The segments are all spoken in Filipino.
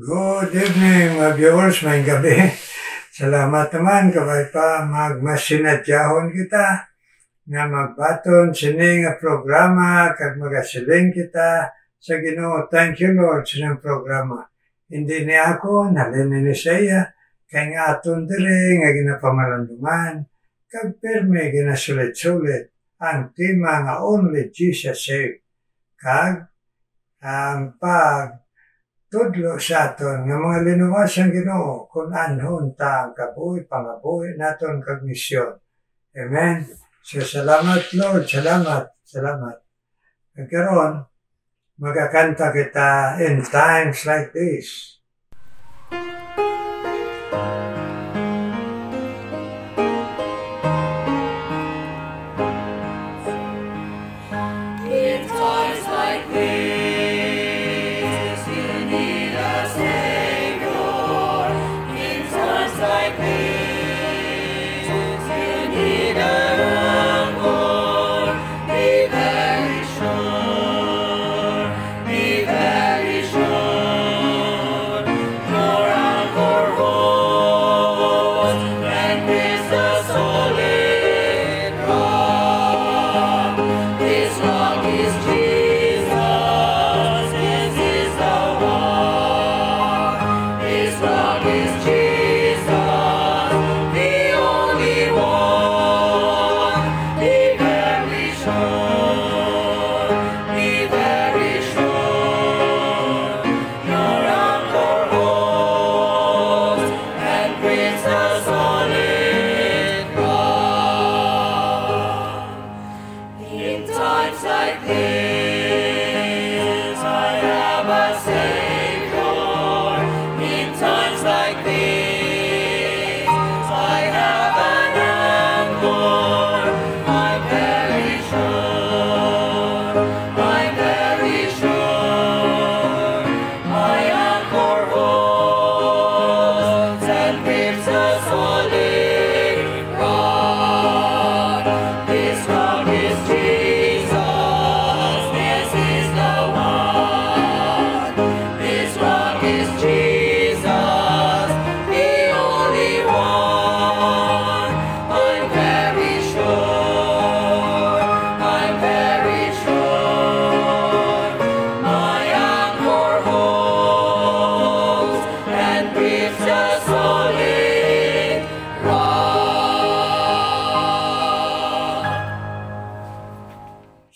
Good evening, mga viewers, may gabi. Salamat naman kabay pa magmasinadyahon kita nga magbaton sining programa kag magasiling kita sa Ginoo. Thank you, Lord, sining programa. Hindi ni ako, nalini ni siya, kay nga aton diri nga ginapamalandungan, kag pirme ginasulit-sulit ang tema nga only Jesus save. Kag ang tudlo sa aton nga mga linuwas ang Ginoo kung anhon ta ang kabuhi pangabuhi naton kag misyon. Amen. So salamat Lord, salamat. Karon magakanta kita in times like this.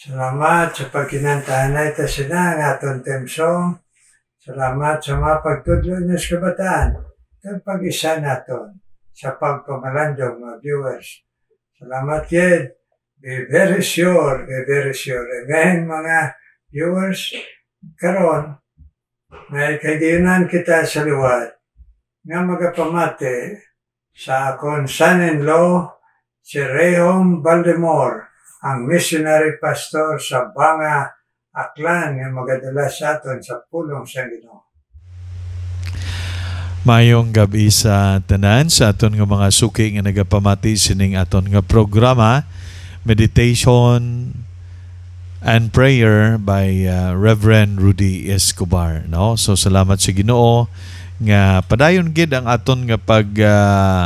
Salamat sa pagkinantahan na ito sila ang aton theme song. Salamat sa mga pagtudlo niyo sa kabataan at pag-isa naton sa pagpamalandong mga viewers. Salamat yun. Be very sure. Amen, mga viewers. Karon, may kaiginan kita sa liwat nga magapamate sa akong son-in-law si Rehom Baldemor, ang missionary pastor sa Banga, Aklan, nga magadala sa aton sa pulong sa Ginoo. Mayong gabi sa tanan sa aton nga mga suki nga nagapamati sining aton nga programa, Meditation and Prayer by Reverend Rudy Escobar. No? So salamat sa Ginoo nga padayon gid ang aton nga pag-tuon.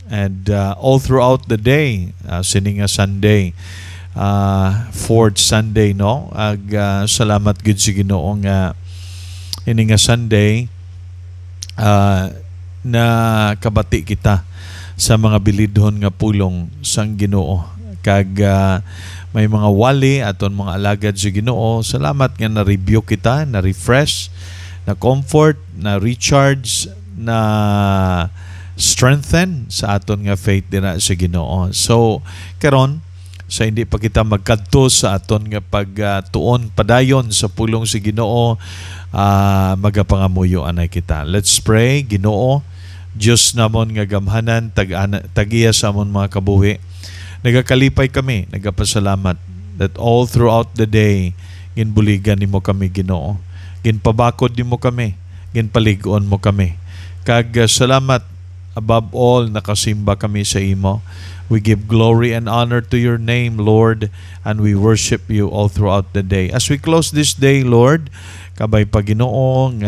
And all throughout the day, sining nga Sunday, fourth Sunday, no? Salamat gid sa Ginoo nga ini nga Sunday na kabati kita sa mga bilidhon nga pulong sang Ginoo. Kag may mga wali aton mga alagad sa Ginoo. Salamat nga na-review kita, na-refresh, na-comfort, na-recharge, na strengthen sa aton nga faith dira sa Ginoo. So karon sa hindi pa kita magkadto sa aton nga pagtuon padayon sa pulong sa Ginoo, magapangamuyo anay kita. Let's pray. Ginoo, Dios namon nga gamhanan, tagiya sa amon mga kabuhi. Nagakalipay kami, nagapasalamat that all throughout the day ginbuligan nimo kami Ginoo. Ginpabakod nimo kami, ginpalig-on mo kami. Kag salamat above all nakasimba kami sa imo. We give glory and honor to your name, Lord, and we worship you all throughout the day. As we close this day, Lord, kabay Paginoong,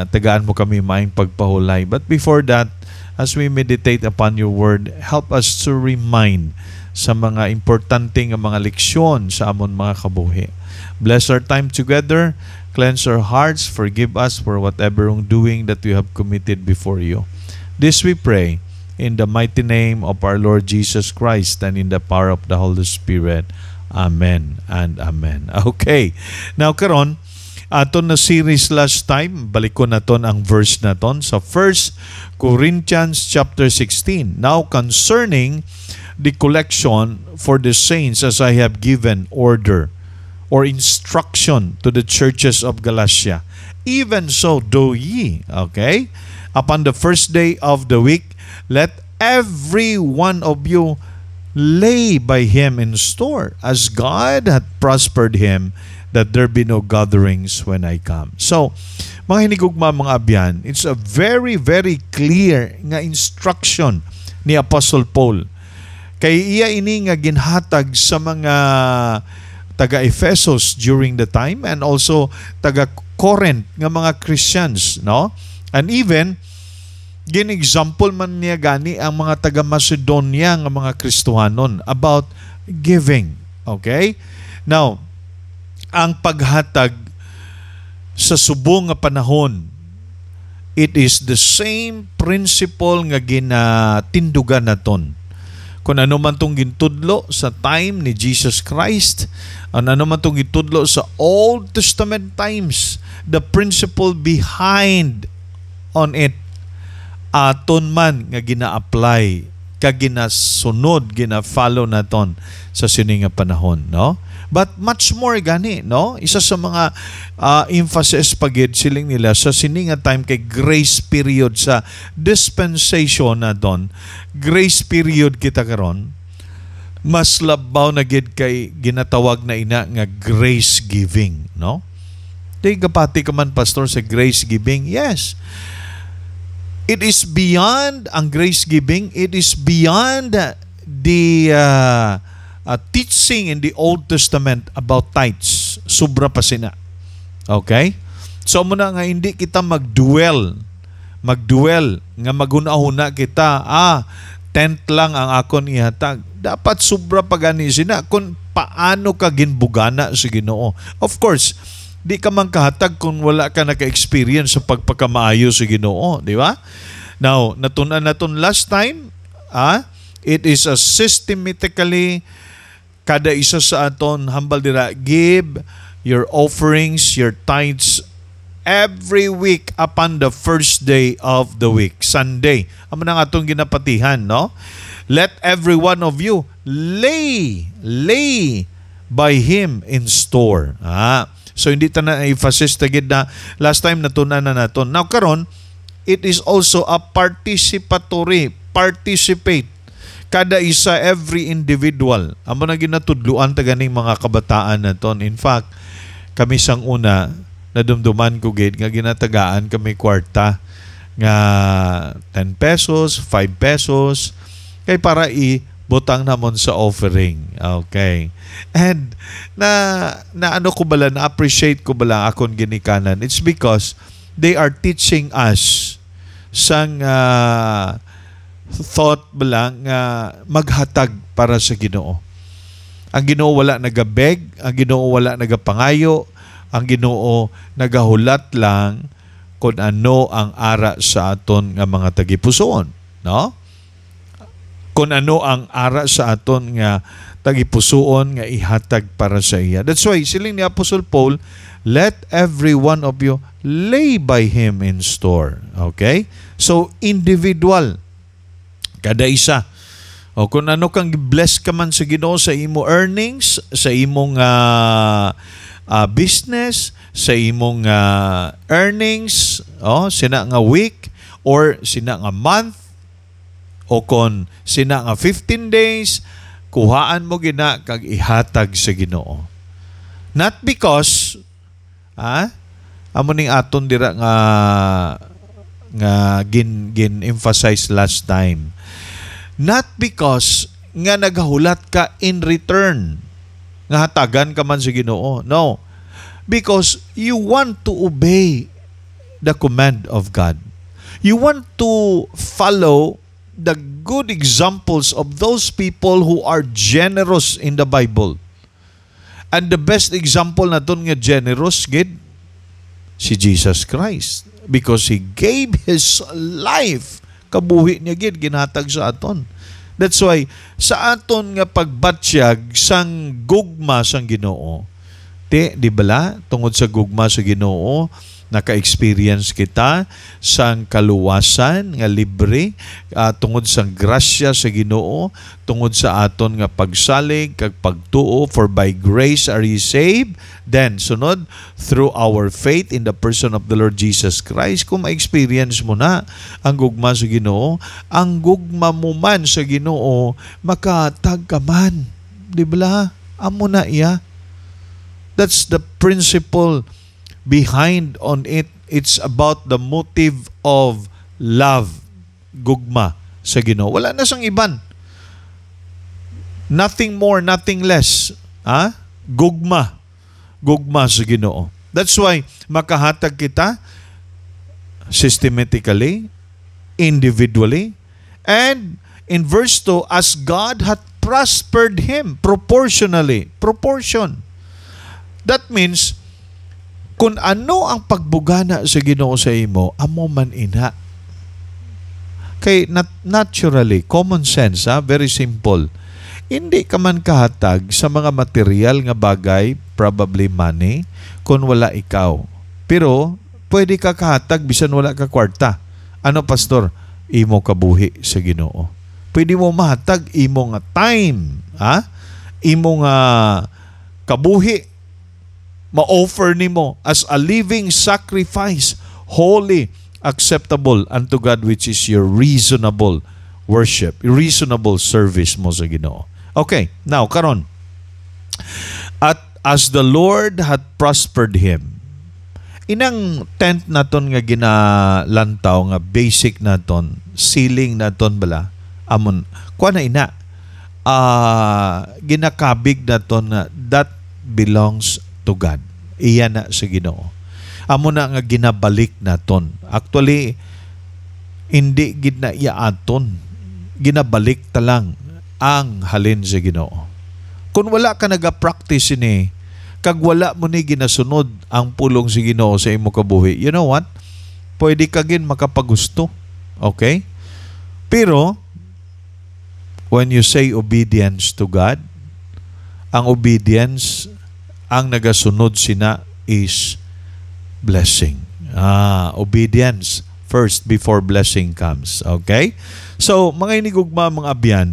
tagaan mo kami maing pagpahulay. But before that, as we meditate upon your word, help us to remind sa mga importanteng mga leksyon sa amon mga kabuhi. Bless our time together, cleanse our hearts, forgive us for whatever wrongdoing that we have committed before you. This we pray in the mighty name of our Lord Jesus Christ and in the power of the Holy Spirit. Amen and amen. Okay. Now karon, aton na series last time, balik ko naton ang verse naton sa 1 Corinthians chapter 16. Now concerning the collection for the saints, as I have given order or instruction to the churches of Galatia, even so do ye. Okay? Upon the first day of the week, let every one of you lay by him in store, as God hath prospered him, that there be no gatherings when I come. So, mga hinigugma, mga abyan, it's a very, very clear nga instruction ni Apostle Paul. Kay iya ini nga ginhatag sa mga taga-Ephesus during the time and also taga-Corinth nga mga Christians, no? And even gin-example man niya gani ang mga taga-Macedonia nga mga Kristohanon about giving. Okay? Now, ang paghatag sa subong nga panahon, it is the same principle nga ginatindugan naton. Kung ano man itong gintudlo sa time ni Jesus Christ, ano man itong gintudlo sa Old Testament times, the principle behind on it, aton man nga gina-apply, ka ginasunod, gina-follow naton sa sini nga panahon, no? But much more gani, no? Isa sa mga emphasis pagid siling nila sa sini nga time kay grace period sa dispensation na don. Grace period kita karon. Mas labaw na gid kay ginatawag na ina nga grace giving, no? Di kapati ka man, pastor, sa grace giving. Yes. It is beyond ang grace giving. It is beyond the teaching in the Old Testament about tithes. Sobra pa sina. Okay? So muna nga hindi kita magduel nga maghuna-huna kita, tent lang ang akon ihatag. Dapat sobra pa gani sina kung paano ka ginbugana sa Ginoo. Of course, di ka man kahatag kung wala ka naka-experience sa pagpakamaayo sa Ginoo, di ba? Now, natunan naton last time, it is a systematically kada isa sa aton hambal dira, give your offerings, your tithes every week upon the first day of the week, Sunday. Amo nang atong ginapatihan, no? Let every one of you lay by him in store. So hindi ta na emphasis tagid na last time natunan na naton. Now karon, it is also a participate. Kada isa, every individual. Amo na ginatudluan ta ganing mga kabataan naton. In fact, kami sang una nadumduman ko gid nga ginatagaan kami kwarta nga 10 pesos, 5 pesos kay para butang namon sa offering. Okay. And na ano ko bala, na appreciate ko bala akon ginikanan. It's because they are teaching us sang thought bala nga maghatag para sa Ginoo. Ang Ginoo wala nagabeg, ang Ginoo wala nagapangayo, ang Ginoo nagahulat lang kung ano ang ara sa aton nga mga tagipusoon, no? Kung ano ang ara sa aton nga tagipusoon nga ihatag para sa iya. That's why siling ni Apostle Paul, let every one of you lay by him in store. Okay? So individual, kada isa. O kung ano kang bless ka man sa Ginoo sa imo earnings, sa imong business, sa imong earnings, sina nga week or sina nga month, o kon sina nga 15 days, kuhaan mo gina kag ihatag sa Ginoo. Not because amo ning aton dira nga gin emphasize last time. Not because nga nagahulat ka in return, nga hatagan ka man sa Ginoo. No. Because you want to obey the command of God. You want to follow the good examples of those people who are generous in the Bible. And the best example na doon nga generous, gid, si Jesus Christ. Because He gave His life. Kabuhi niya, gid, ginhatag sa aton. That's why, sa aton nga pagbatsyag sang gugma sang Ginoo, di bala, tungod sa gugma sa Ginoo, naka-experience kita sang kaluwasan nga libre, tungod sang grasya sa Ginoo, tungod sa aton nga pagsalig kag pagtuo, for by grace are ye saved. Then sunod, through our faith in the person of the Lord Jesus Christ. Kung ma-experience mo na ang gugma sa Ginoo, ang gugma mo man sa Ginoo, makatag ka man, di bala, amo na iya. That's the principle behind on it. It's about the motive of love. Gugma sa Ginoo. Wala na sang iban. Nothing more, nothing less. Gugma. Gugma sa Ginoo. That's why makahatag kita systematically, individually, and in verse 2, as God hath prospered him proportionally. Proportion. That means, kung ano ang pagbugana sa Ginoo sa imo, amo man ina. Kay naturally, common sense, very simple. Hindi ka man kahatag sa mga material nga bagay, probably money, kung wala ikaw. Pero, pwede ka kahatag bisan wala ka kwarta. Ano, pastor? Imo kabuhi sa Ginoo. Pwede mo mahatag imo nga time, imo nga kabuhi, ma-offer nimo as a living sacrifice, holy, acceptable unto God, which is your reasonable worship, reasonable service mo sa Ginoo. Okay, now karon, at as the Lord had prospered him, inang tent naton nga ginalantaw nga basic naton, ceiling naton bala, amon kuha na ina, ginakabig naton nga that belongs to God. Iyan na sa Ginoo. Amo na nga ginabalik naton. Actually, hindi gid na iaaton. Ginabalik talang ang halin sa Ginoo. Kung wala ka naga-practice ini, kag wala mo ni ginasunod ang pulong sa Ginoo sa imo kabuhi, you know what? Pwede ka gin makapagusto. Okay? Pero, when you say obedience to God, ang obedience, ang nagasunod sina is blessing. Obedience first before blessing comes. Okay? So, mga inigugma, mga abyan,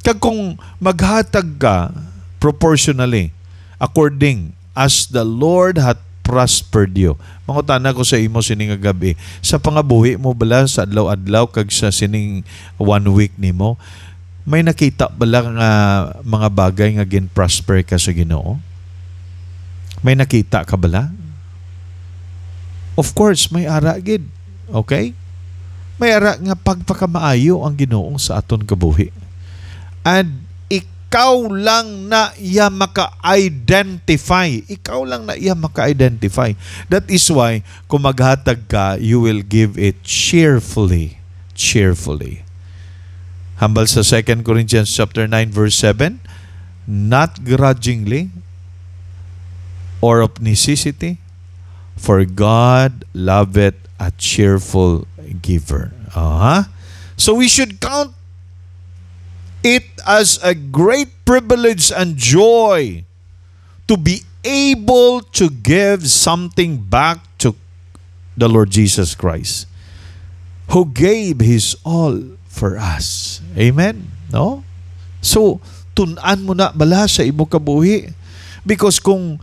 kag kung maghatag ka proportionally, according as the Lord hath prospered you. Mangutana ko sa imo sining gabi, sa pangabuhi mo bala sa adlaw-adlaw kag sa sining 1 week nimo, may nakita bala nga mga bagay nga gin-prosper ka sa Ginoo? May nakita ka bala? Of course, may ara gid. Okay? May ara nga pagpakamaayo ang Ginoo sa aton kabuhi. And ikaw lang na iya maka-identify. Ikaw lang na iya maka-identify. That is why, kung maghatag ka, you will give it cheerfully. Cheerfully. Hambal sa 2 Corinthians chapter 9 verse 7, not grudgingly or of necessity, for God loveth a cheerful giver. So we should count it as a great privilege and joy to be able to give something back to the Lord Jesus Christ, who gave His all for us. Amen? No? So, tunan mo na bala sa imo kabuhi. Because kung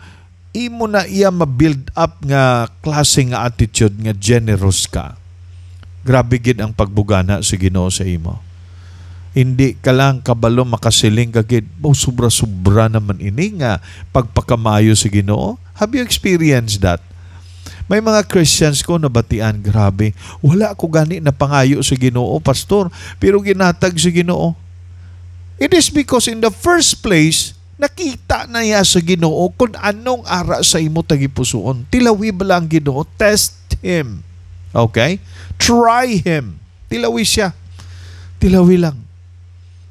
imo na iya ma-build up nga klase nga attitude nga generous ka, grabe gid ang pagbugana sa Ginoo sa imo. Hindi ka lang kabalo makasiling ka gid, sobra-sobra naman ini nga pagpakamayo sa Ginoo. Have you experienced that? May mga Christians ko nabatian, grabe, wala ko gani na pangayo sa Ginoo, pastor, pero ginatag sa Ginoo. It is because in the first place, nakita na niya sa Ginoo kung anong ara sa imo tagipusoon. Tilawi ba lang Ginoo? Test Him. Okay? Try Him. Tilawi siya. Tilawi lang.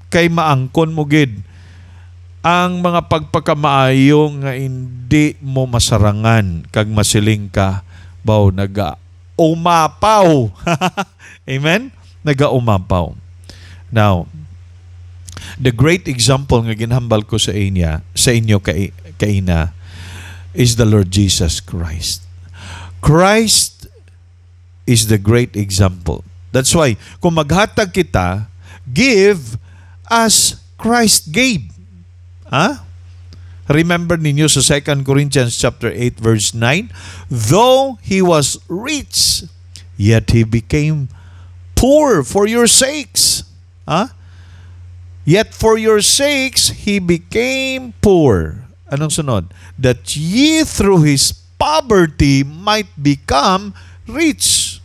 Kay maangkon mo gid ang mga pagpakamaayo nga hindi mo masarangan kag masiling ka baw naga-umapaw. Amen? Naga-umapaw. Now, the great example nga ginhambal ko sa inyo kaina is the Lord Jesus Christ. Christ is the great example. That's why kung maghatag kita, give as Christ gave. Remember ninyo sa 2 Corinthians chapter 8 verse 9, though He was rich, yet He became poor for your sakes. Yet for your sakes, He became poor. Anong sunod? That ye through His poverty might become rich.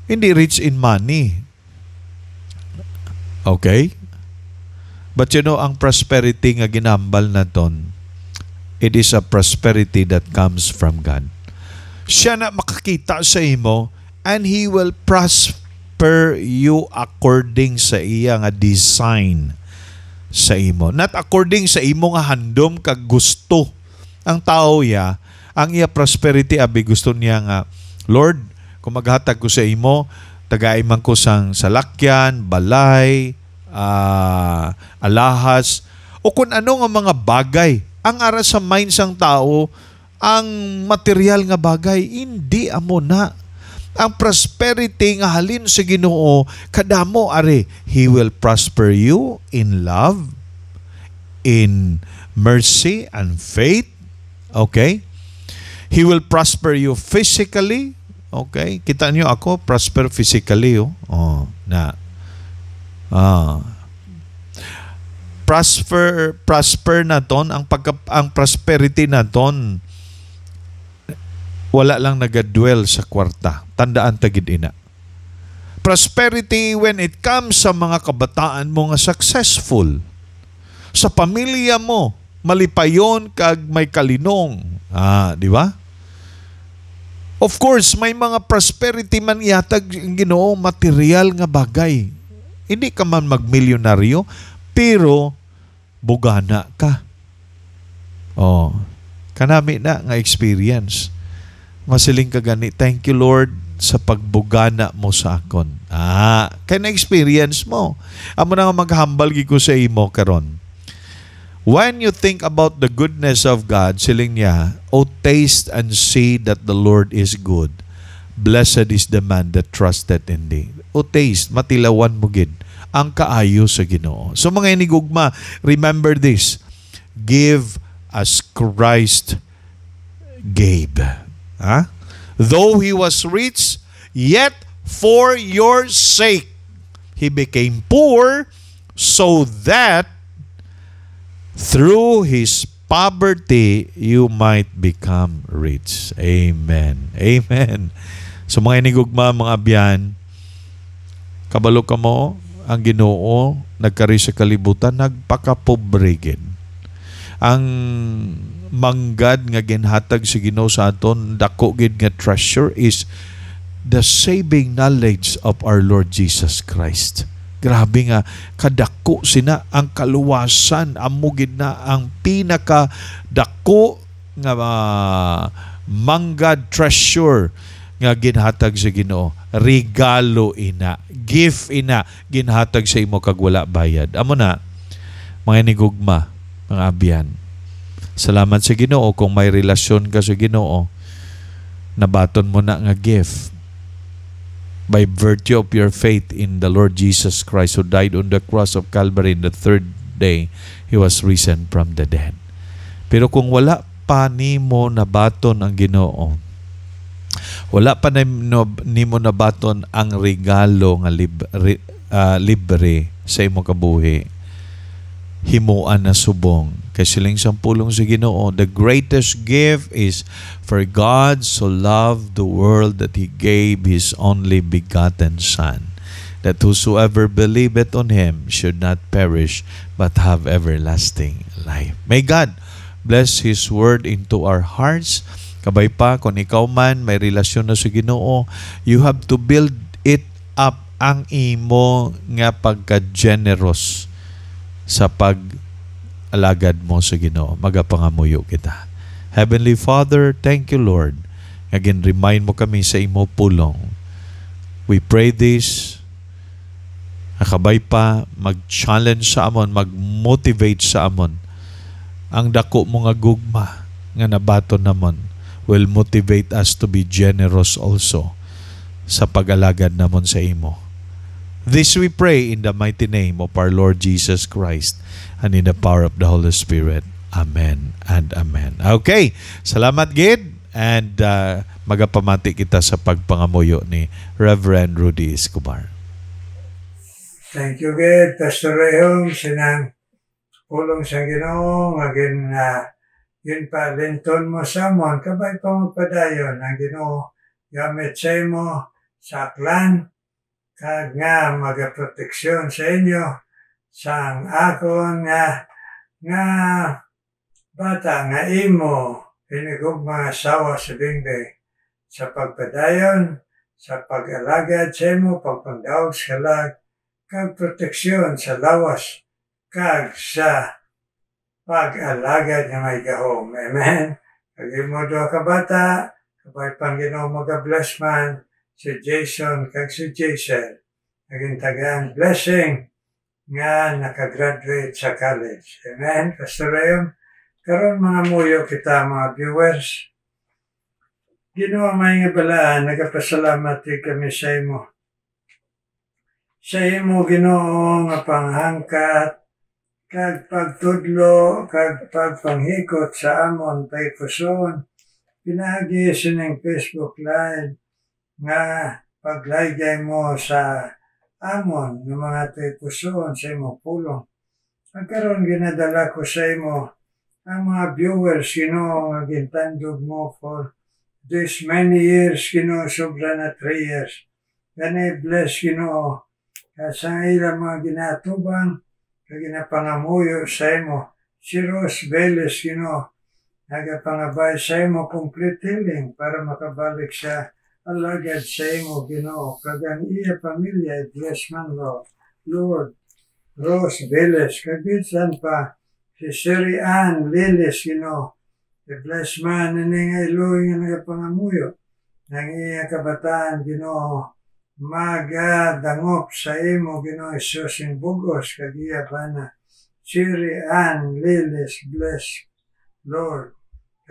Hindi rich in money. Okay? But you know, ang prosperity nga ginambal naton, it is a prosperity that comes from God. Siya na makakita sa imo, and He will prosper you according sa iya nga design sa imo. Not according sa imo nga handom kag gusto. Ang tao ya, ang iya prosperity abi gusto niya nga, Lord, kung maghatag ko sa imo, tagaay man ko sang salakyan, balay, alahas, o kung ano nga mga bagay. Ang ara sa mind sang tao, ang material nga bagay, hindi amo na. Ang prosperity nga halin sa Ginoo, kadamo are, He will prosper you in love, in mercy and faith. Okay? He will prosper you physically. Okay? Kita niyo ako, prosper physically. Prosper na ton, ang prosperity na ton, wala lang nagadwell sa kwarta. Tandaan tagid ina. Prosperity when it comes sa mga kabataan mo nga successful. Sa pamilya mo, malipayon kag may kalinong. Di ba? Of course, may mga prosperity man yatag ang Ginoo, material nga bagay. Hindi ka man magmilyonaryo, pero bugana ka. Kanami na nga experience. Masiling ka gani, thank you Lord sa pagbugana mo sa akon. Kaya na-experience mo. Amo na nga maghambal ko sa imo karon. When you think about the goodness of God, siling niya, O taste and see that the Lord is good. Blessed is the man that trusted in thee. O taste, matilawan mo gid ang kaayo sa Ginoo. So mga inigugma, remember this. Give as Christ gave. Though He was rich, yet for your sake He became poor, so that through His poverty you might become rich. Amen. Amen. So mga inigugma, mga abyan, kabalo ka mo, ang Ginoo nagkari sa kalibutan, nagpakapobre gid. Ang manggad nga ginhatag sa Ginoo sa aton, dako gid nga treasure is the saving knowledge of our Lord Jesus Christ. Grabe nga, kadako sina ang kaluwasan, amo gid na ang pinaka dako nga manggad treasure nga ginhatag sa Ginoo. Regalo ina, gift ina, ginhatag sa imo kag wala bayad. Amo na, mga inigugma, mga abyan. Salamat sa Ginoo kung may relasyon ka sa Ginoo, nabaton mo na nga gift by virtue of your faith in the Lord Jesus Christ who died on the cross of Calvary, in the third day He was risen from the dead. Pero kung wala pa nimo nabaton ang Ginoo, wala pa nimo nabaton ang regalo nga libre sa imong kabuhi, himuan na subong. Kay siling sampulong sa Ginoo, the greatest gift is for God so loved the world that He gave His only begotten Son, that whosoever believeth on Him should not perish but have everlasting life. May God bless His word into our hearts. Kabay pa, kung ikaw man may relasyon na sa Ginoo, you have to build it up ang imo nga pagka-generous sa pag-alagad mo sa Ginoo. Magapangamuyo kita. Heavenly Father, thank you, Lord. Again, remind mo kami sa imo pulong. We pray this. Akabay pa, mag-challenge sa amon, mag-motivate sa amon. Ang dako mo nga gugma nga nabaton namon will motivate us to be generous also sa pag-alagad namon sa imo. This we pray in the mighty name of our Lord Jesus Christ and in the power of the Holy Spirit. Amen and amen. Okay, salamat gid, and magapamati kita sa pagpangamuyo ni Reverend Rudy Escobar. Thank you gid, Pastor Rehong, sinang pulong sa Ginoo, maging yun pa, linton mo sa amon, kabay pa magpadayon ang Ginoo, gamit sa imo, sa aklan, kag nga magaproteksyon sa inyo, sa akon nga bata nga imo, pinigugma asawa sa bingbe, sa pagpadayon, sa pag-alagad sa imo, pagpangdaog sa lag, kag proteksyon sa lawas, kag sa pag-alagad nga may gahom. Amen. Kag imo do ka bata, kabay pang Ginoo mag-bless man, si Jason kag si Jason. Naging tagaan blessing nga nakagraduate sa college. Amen. Pastor Rayom, karon mga muyo kita mga viewers. Ginoo may nga balaan, nagapasalamat kami sa imo. Sa imo Ginoo nga panghangkat, kag pagtudlo, kag pagpanghikot sa amon tay puson, pinagi sining Facebook Live, nga paglaygay mo sa amon ng mga puson sa imo pulong. Karon ginadala ko sa imo ang mga viewers, Ginoo, nga gintandog mo for this many years, Ginoo, sobra na 3 years. Gani bless, Ginoo, sa ilang mga ginatubang, kag ginapangamuyo sa imo. Si Rose Velez, Ginoo, nagapangabay sa imo complete healing para makabalik sa alagad sa imo, Ginoo, kag ang iya pamilya, bless man, Lord. Rose Velez, kag bisan pa si Sherry Ann Lilis, Ginoo, bless man ning iloy nga nagapangamuyo nang iya kabataan, Ginoo, magadangop sa imo, Ginoo, Isus in bugos, kag iya bana Sherry Ann Lilis, bless, Lord.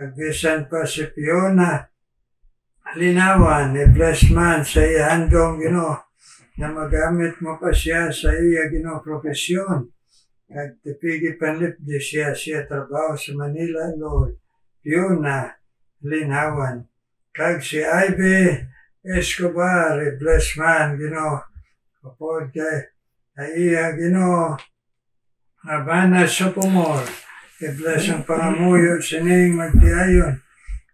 Kag bisan pa si Fiona Linawan, bless man sa iya handong, Ginoo, na magamit mo pa siya sa iya, Ginoo, profesyon. Kag tipigi panlipdi siya trabaho sa Manila, Lord. Fiona Linawan. Kag si Ivy Escobar, bless man, Ginoo, kapod kay iya, Ginoo, Habana Sopomor, bless ang pangamuyo sining magtiayon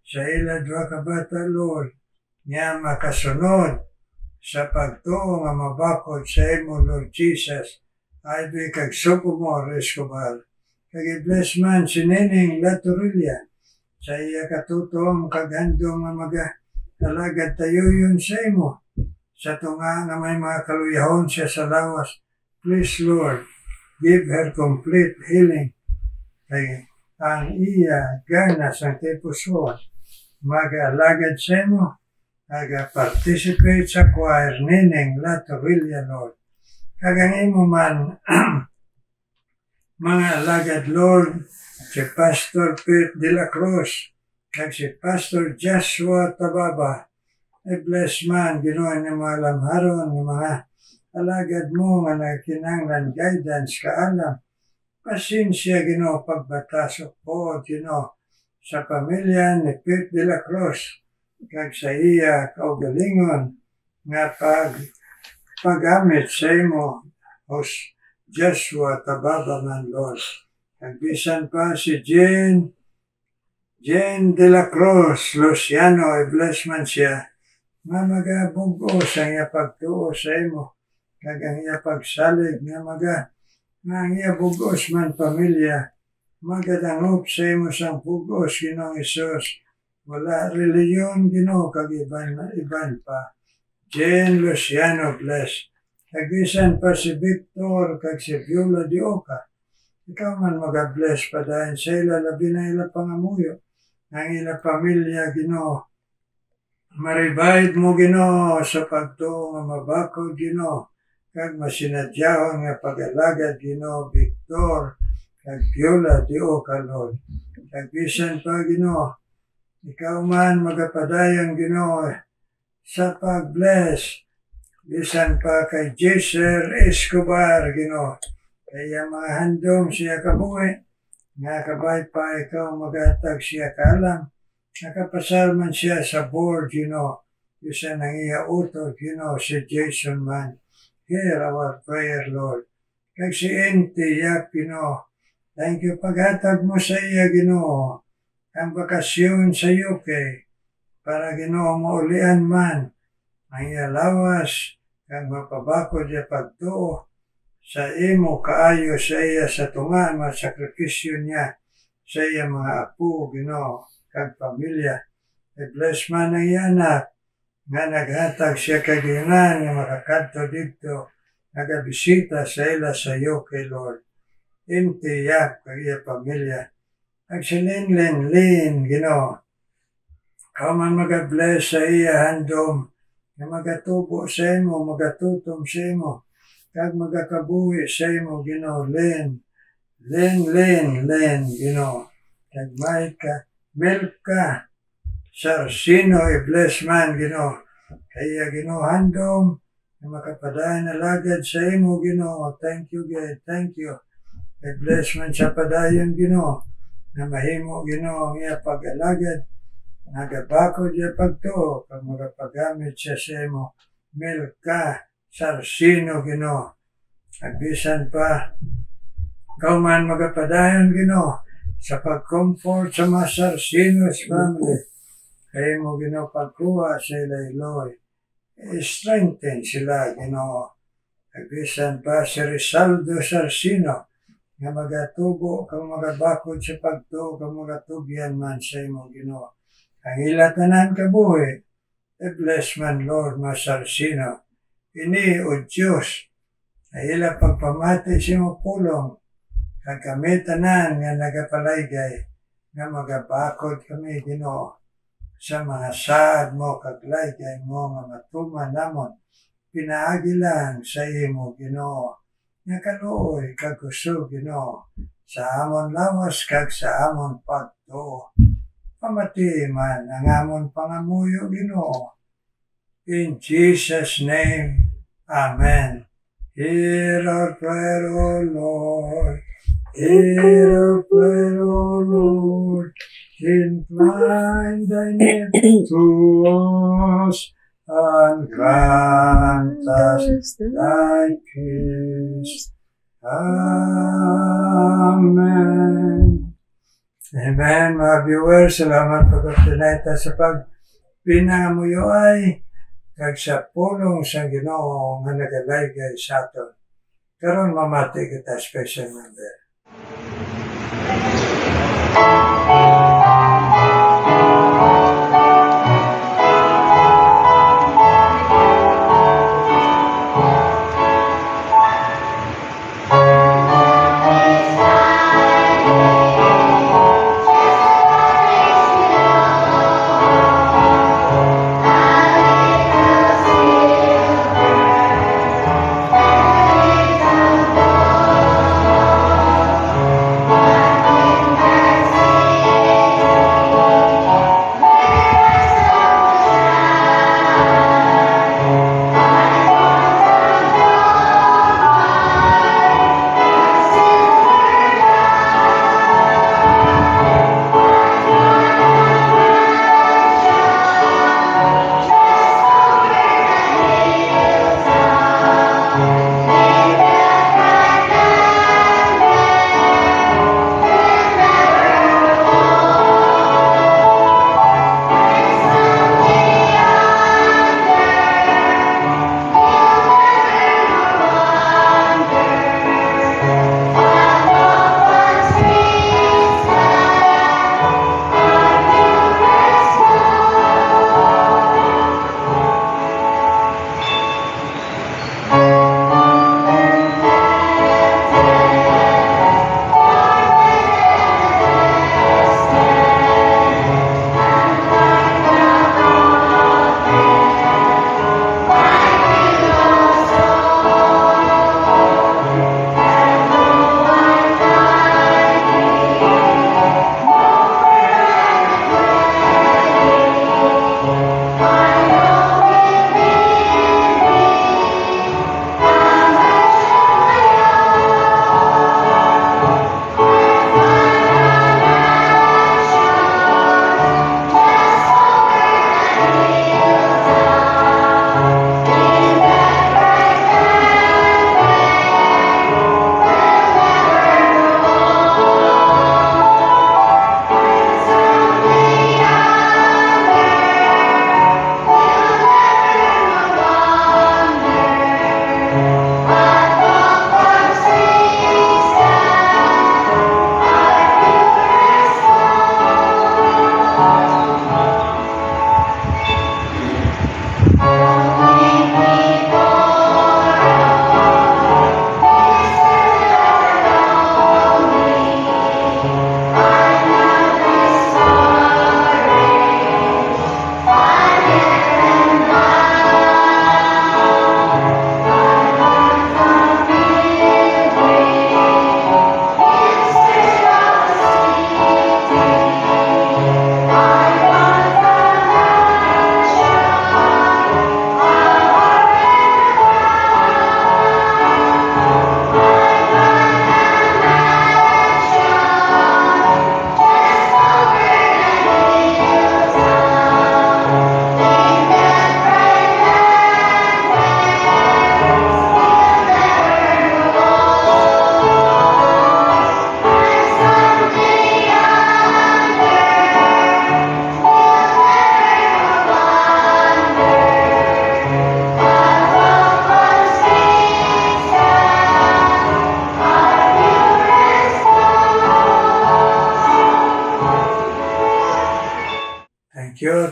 sa ila dua ka bata, Lord, nga makasunod sa pagtuo nga mabakod sa imo, Lord Jesus. Ivy kag Sopomor Escobar. Kag bless man si Nening Latorilla sa iya katutong kag handong nga mag-alagad tayo yun sa imo. Sa tunga nga may mga kaluyahon siya sa lawas. Please, Lord, give her complete healing. Kay ang iya ganas ang puson mag-alagad sa imo, participate sa choir Nening Latorilla, Lord. Kag ang imo man mga alagad, Lord, si Pastor Pete de la Cruz, kag si Pastor Joshua Tababa, bless man, Ginoo, ng mga lamharon, ng mga alagad mo nga nagkinanglan guidance, kaalam, pasensya, Ginoo, pagbatasok po, Ginoo, sa pamilya ni Pete de la Cruz, kag sa iya kaugalingon nga paggamit sa imo Joshua Tababangan, Lord. Nagbisan pa si Jane de la Cruz, Luciano, i-bless man siya. Nga magabugos ang iya pagtuo sa imo. Kag ang iya pagsalig nga ang iya bugos man pamilya. Magadangop sa imo sang bugos, Ginoong Isus. Wala reliyon, Ginoo, kag iban pa. Jane Luciano, bless. Nagbisan pa si Victor kag si Viola de Oca. Ikaw man mag-bless pa dahil sa ila, labi na ila pangamuyo. Ang ila pamilya, Ginoo. Maribayad mo, Ginoo, sa pagtuo nga mabakod, Ginoo. Kag masinadyawan nga pag-alagad, Ginoo, Victor, kag Viola de Oca, Lord. Nagbisan pa, Ginoo. Ikaw man magapadayang, Ginoo, sa pag-bless. Bisan pa kay Jaser Escobar, Ginoo. Kaya mga handom siya kabuhi. Nga kabay pa ikaw magatag siya kaalam. Nakapasal man siya sa board, Ginoo. Bisan ang iya utod, Ginoo, si Jason man. Hear our prayer, Lord. Kag si Ente Yak, Ginoo. Thank you paghatag mo sa iya, Ginoo. Ang bakasyon sa UK. Para, Ginoo, maulian man ang iya lawas kang mapabako diya pagtuo sa imo kaayo sa iya sa tunga mga sakripisyo niya sa iya mga apo, Ginoo, kag pamilya. I-bless man ang iya anak nga naghatag siya kaginan nga makakadto dito nagabisita sa ila sa iyo kay Lord. Intiyak kag iya pamilya. Ag si Lin, Ginoo. Ikaw man mag-bless sa iya handom na magatubo sa imo, magatutom sa imo, kag magakabuhi sa imo, Ginoo, Len, Ginoo, kag may ka, Melka, Sarsino, i-bless man, Ginoo, kaya Ginoo, handom, na makapadayan na lagad sa imo, Ginoo, thank you, God, thank you, i-bless man sa padayon, Ginoo, na mahimo, Ginoo, ang iya pag-alagad, nagabako diya pagtuo kag magapagamit siya sa imo. Melka, Sarsino, Ginoo. Agbisan pa, ikaw man magapadayon, Ginoo, sa pag-comfort sa mga Sarsinos family. Kaya mo, Ginoo, pagkuha sa ilayloy. I-strengthen sila, Ginoo. Agbisan pa si Rizaldo Sarsino nga magatubo kag magabakod sa pagtuo kag magatugyan man sa imo, Ginoo. Ang ila tanan kabuhi, i-bless man, Lord, Masarsino. Ini o Diyos, ang ila pagpamati sa imo pulong, kag kami tanan nga nagapalaygay, nga magabakod kami, Ginoo, sa mga saad mo, kag laygay mo, nga matuman namon, pinaagi lang sa imo, Ginoo, nga kaluoy, kag kusog, Ginoo, sa amon lawas, kag sa amon pagtuo. Pamati man ang amon pangamuyo, Ginoo. In Jesus' name, Amen. Hear our prayer, O Lord. Hear our prayer, O Lord. Incline thine ear to us and grant us thy peace. Amen. Amen, mga viewers. Salamat pag-update sa pagpinamuyo ay kag sa pulong sa Ginoo nga nagalaygay sa aton. Karon mamati kita special member.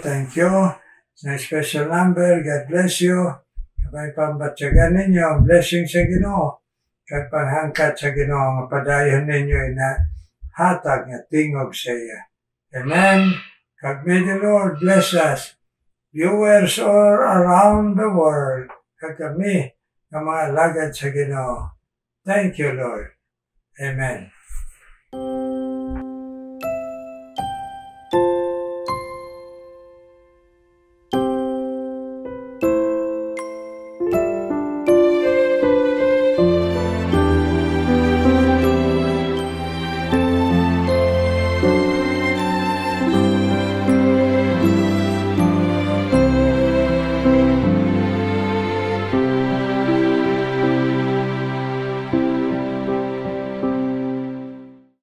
Thank you. Sa special number, God bless you. Kabay pambatsagan ninyo, blessing sa Ginoo. Kag panghangkat sa Ginoo, mapadayon ninyo ina hatag nga tingog sa iya. Amen. Kag may the Lord bless us. Viewers all around the world. Kag kami, nga mga lagad sa Ginoo. Thank you, Lord. Amen.